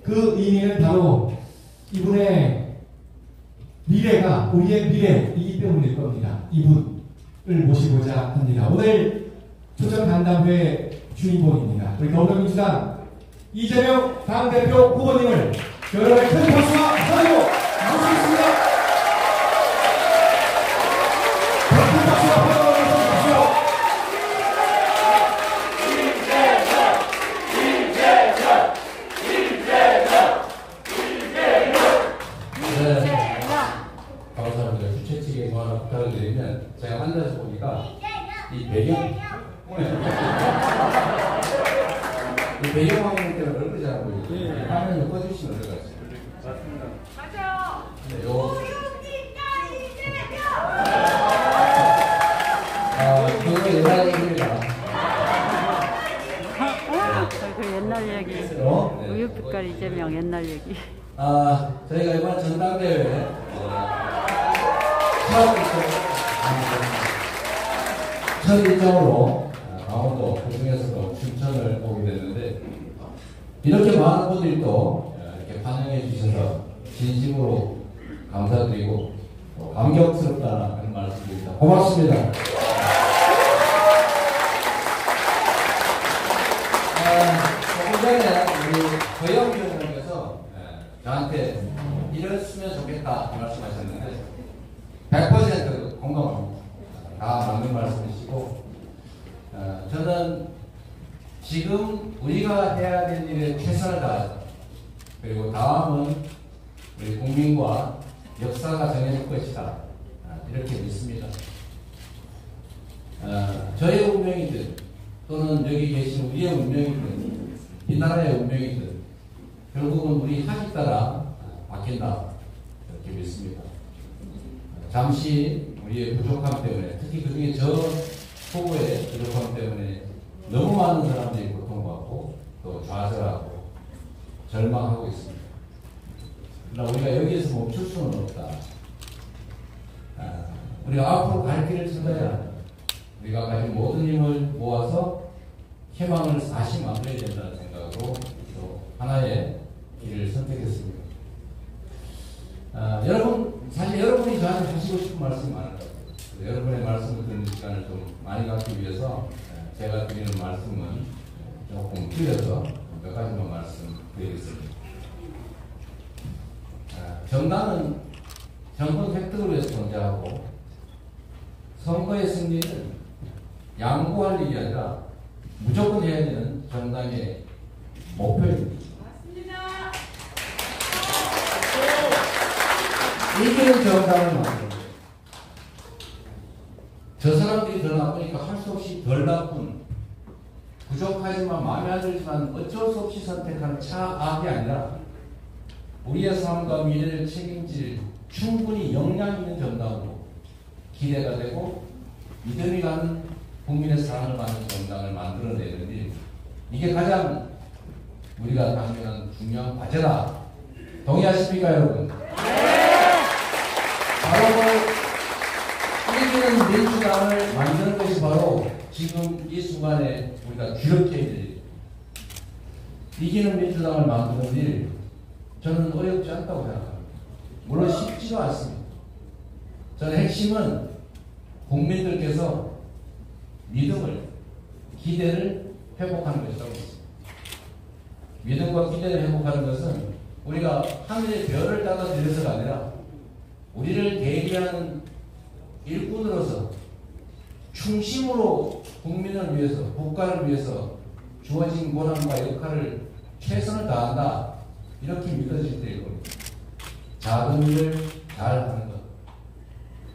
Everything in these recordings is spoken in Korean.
그 의미는 바로 이분의 미래가 우리의 미래이기 때문일 겁니다. 이분을 모시고자 합니다. 오늘 초청 간담회 주인공입니다. 우리 더불어민주당 이재명 당대표 후보님을 여러분의 큰 박수와 환호로 모시겠습니다. 큰 박수와 환호로 모셔주십시오. 감사합니다. 주최 측에 뭐 하나 부탁을 드리면 제가 앉아서 보니까 이 배경 화면 때문에 얼굴이 잘 안 보이죠? 화면을 꺼주시면 될 것 같습니다. 맞아요. 네, 그거 옛날 얘기입니다. 그 옛날 얘기. 우유빛깔 이재명 옛날 얘기. 저희가 이번 전당대회 첫 일정으로 강원도 그중에서도 춘천을 오게 됐는데 이렇게 많은 분들이 또 이렇게 환영해 주셔서 진심으로 감사드리고 감격스럽다는 말씀드립니다. 고맙습니다. 조금 전에 우리 허영 위원장께서 저한테 이랬으면 좋겠다 말씀하셨는데 100% 공감합니다. 다 맞는 말씀이시고 저는 지금 우리가 해야 될 일에 최선을 다하자. 그리고 다음은 우리 국민과 역사가 정해질 것이다. 이렇게 믿습니다. 저의 운명이든 또는 여기 계신 우리의 운명이든 이 나라의 운명이든 결국은 우리 학이 따라 바뀐다. 이렇게 믿습니다. 잠시 우리의 부족함 때문에 특히 그중에 저 후보의 부족함 때문에 너무 많은 사람들이 고통받고 또 좌절하고 절망하고 있습니다. 그러나 우리가 여기에서 멈출 수는 없다. 우리가 앞으로 갈 길을 찾아야 우리가 가진 모든 힘을 모아서 희망을 다시 만들어야 된다는 생각으로 또 하나의 길을 선택했습니다. 여러분, 사실 여러분이 저한테 하시고 싶은 말씀이 많을 것 같아요. 여러분의 말씀을 듣는 시간을 좀 많이 갖기 위해서 제가 드리는 말씀은 조금 줄여서 몇 가지만 말씀드리겠습니다. 정당은 정권 획득을 위해서 존재하고 선거의 승리는 양보할 일이 아니라 무조건 해야 되는 정당의 목표입니다. 맞습니다. 이기는 정당을 만들어요. 저 사람들이 더 나쁘니까 할 수 없이 덜 나쁜 부족하지만 마음에 안 들지만 어쩔 수 없이 선택하는 차악이 아니라 우리의 삶과 미래를 책임질 충분히 역량 있는 정당으로 기대가 되고 믿음이 가는 국민의 사랑을 받는 정당을 만들어내는 일, 이게 가장 우리가 당면한 중요한 과제다. 동의하십니까 여러분? 네! 바로 이기는 민주당을 만드는 것이 바로 지금 이 순간에 우리가 기록해야 될 일. 이기는 민주당을 만드는 일, 저는 어렵지 않다고 생각합니다. 물론 쉽지도 않습니다. 저는 핵심은 국민들께서 믿음을, 기대를 회복하는 것이라고 했습니다. 믿음과 기대를 회복하는 것은 우리가 하늘의 별을 따라 들여서가 아니라 우리를 대리하는 일꾼으로서 충심으로 국민을 위해서, 국가를 위해서 주어진 권한과 역할을 최선을 다한다. 이렇게 믿어질 때일 겁니다. 작은 일을 잘 하는 것,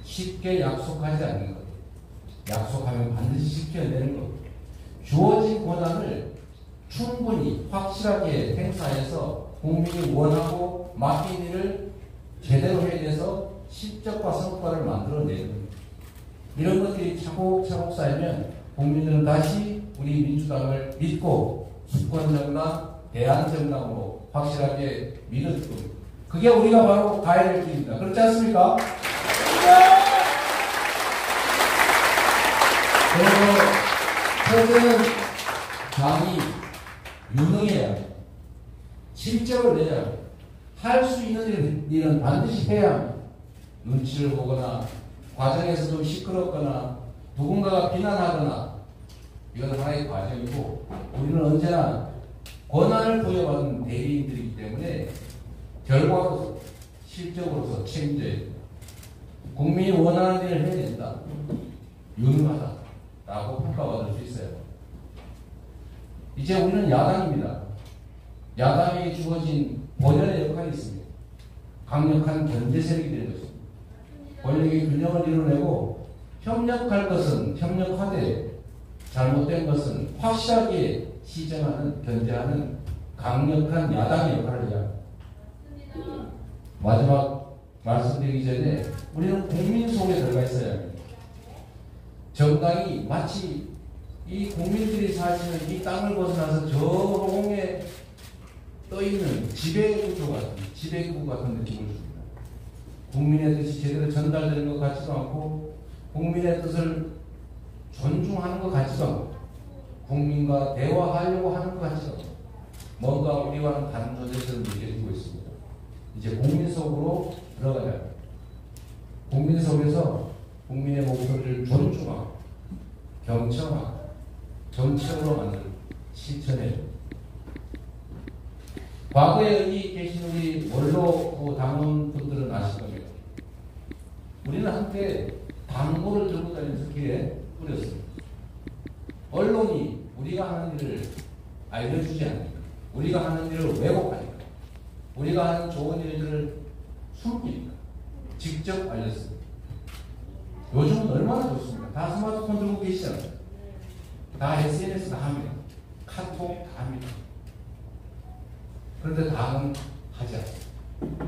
쉽게 약속하지 않는 것, 약속하면 반드시 지켜내는 것, 주어진 권한을 충분히 확실하게 행사해서 국민이 원하고 맡긴 일을 제대로 해내서 실적과 성과를 만들어내는 것. 이런 것들이 차곡차곡 쌓이면 국민들은 다시 우리 민주당을 믿고 수권정당, 대안정당으로 확실하게 믿어줄 겁니다. 그게 우리가 바로 가야 될 길입니다. 그렇지 않습니까? 그리고 첫째는 당이 유능해야 합니다. 실적을 내야 합니다. 할 수 있는 일은 반드시 해야 합니다. 눈치를 보거나 과정에서 좀 시끄럽거나 누군가가 비난하거나 이건 하나의 과정이고 우리는 언제나 권한을 부여받은 대리인들이기 때문에 결과로서 실적으로서 책임져야 됩니다. 국민이 원하는 일을 해야 된다. 유능하다라고 평가받을 수 있어요. 이제 우리는 야당입니다. 야당에게 주어진 본연의 역할이 있습니다. 강력한 견제 세력이 되는 것입니다. 권력의 균형을 이뤄내고 협력할 것은 협력하되 잘못된 것은 확실하게 시정하는 견제하는 강력한 야당의 역할을 해야 합니다. 마지막 말씀드리기 전에 우리는 국민 속에 들어가 있어야 합니다. 정당이 마치 이 국민들이 사시는 이 땅을 벗어나서 저 허공에 떠있는 지배구조 같은, 지배구 같은 느낌을 줍니다. 국민의 뜻이 제대로 전달되는 것 같지도 않고 국민의 뜻을 존중하는 것 같지도 않고 국민과 대화하려고 하는 것 같지도 않고 뭔가 우리와는 다른 존재처럼 느껴지고 있습니다. 이제 국민 속으로 들어가야 합니다. 국민 속에서 국민의 목소리를 존중하고 경청하고 정책으로 만들고 실천해야 합니다. 과거에 여기 계신 우리 원로 당원분들은 아실 겁니다. 우리는 한때 당고를 들고 다니면서 길에 뿌렸습니다. 언론이 우리가 하는 일을 알려주지 않으니까, 우리가 하는 일을 왜곡하니까, 우리가 하는 좋은 일들을 숨기니까 직접 알렸습니다. 요즘은 얼마나 좋습니까? 다 스마트폰 들고 계시잖아요. 다 SNS 다 합니다. 카톡 다 합니다. 그런데 다는 하지 않습니다.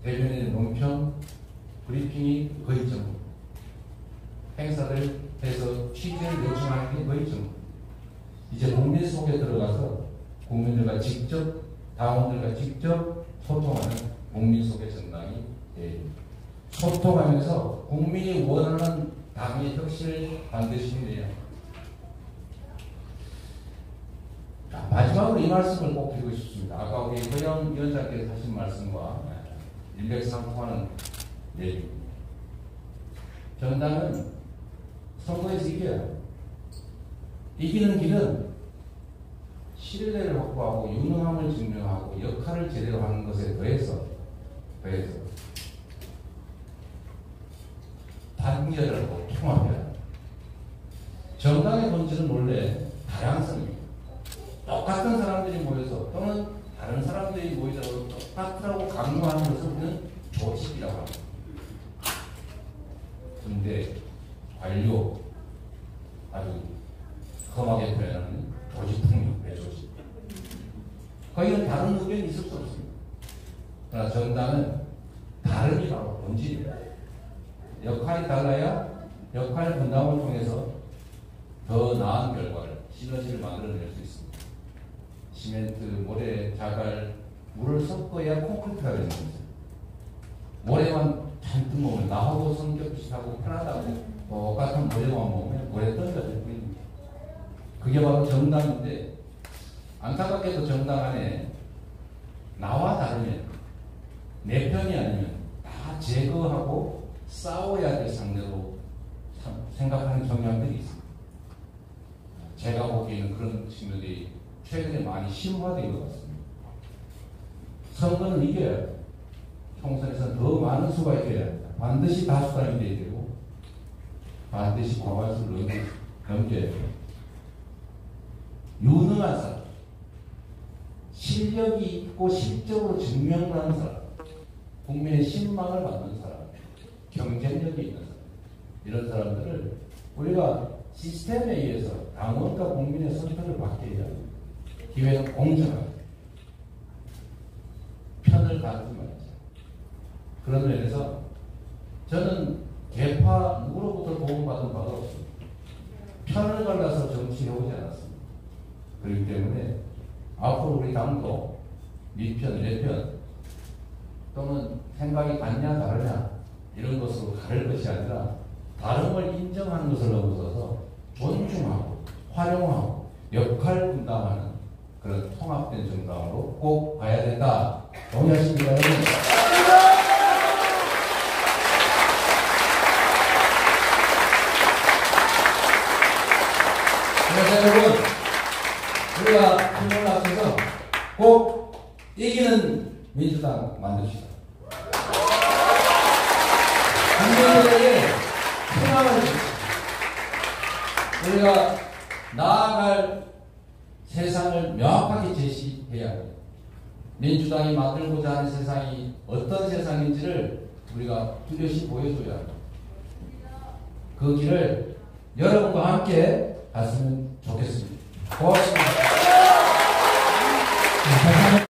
대변인 논평, 브리핑이 거의 전부. 행사를 해서 취재를 요청하는 게 거의 전부. 이제 국민 속에 들어가서 국민들과 직접, 당원들과 직접 소통하는 국민 속의 정당이 소통하면서 국민이 원하는 당의 혁신을 반드시 해야 합니다. 마지막으로 이 말씀을 꼭 드리고 싶습니다. 아까 우리 허영 위원장께서 하신 말씀과 일맥상통하는 얘기입니다. 정당은 선거에서 이겨야 합니다. 이기는 길은 신뢰를 확보하고 유능함을 증명하고 역할을 제대로 하는 것에 더해서 단결하고 통합해야 합니다. 정당의 본질은 원래 다양성입니다. 똑같은 사람들이 모여서 또는 다른 사람들이 모이더라도 똑같으라고 강요하는 것을 우리는 조직이라고 합니다. 근데 관료 아주 험하게 표현하는 조직폭력의 조직. 거기는 다른 의견이 있을 수 없습니다. 그러나 정당은 다름이 바로 본질입니다. 역할이 달라야 역할 분담을 통해서 더 나은 결과를, 시너지를 만들어낼 수 있습니다. 시멘트, 모래, 자갈, 물을 섞어야 콘크리트가 되는 거죠. 모래만 잔뜩 먹으면 나하고 성격 비슷하고 편하다고 똑같은 모래만 먹으면 모래 던져질 뿐입니다. 그게 바로 정당인데 안타깝게도 정당 안에 나와 다르면 내 편이 아니면 다 제거하고 싸워야 될 상대로 생각하는 경향들이 있습니다. 제가 보기에는 그런 측면들이 최근에 많이 심화된 것 같습니다. 선거는 이겨야 합니다. 총선에서 더 많은 수가 있어야 합니다. 반드시 다수당이 돼야 되고 반드시 과반수를 넘겨야 됩니다. 유능한 사람, 실력이 있고 실적으로 증명을 하는 사람, 국민의 신망을 받는 사람, 경쟁력이 있는 사람, 이런 사람들을 우리가 시스템에 의해서 당원과 국민의 선택을 받게 해야 합니다. 기회는 공정하게 편을 가르지 말자. 그런 면에서 저는 개파 누구로부터 도움받은 바가 없습니다. 편을 갈라서 정치해오지 않았습니다. 그렇기 때문에 앞으로 우리 당도 미편, 내편 또는 생각이 같냐 다르냐 이런 것으로 가를 것이 아니라 다름을 인정하는 것을 넘어서서 존중하고 활용하고 역할 분담하는 그런 통합된 정당으로 꼭 봐야 된다. 동의하십니까, 여러분? 그래서 여러분, 우리가 힘을 합쳐서 꼭 이기는 민주당 만듭시다. 국민들에게 희망을 줍시다. 우리가 나아갈 세상을 명확하게 제시해야 합니다. 민주당이 만들고자 하는 세상이 어떤 세상인지를 우리가 뚜렷이 보여줘야 합니다. 그 길을 여러분과 함께 갔으면 좋겠습니다. 고맙습니다.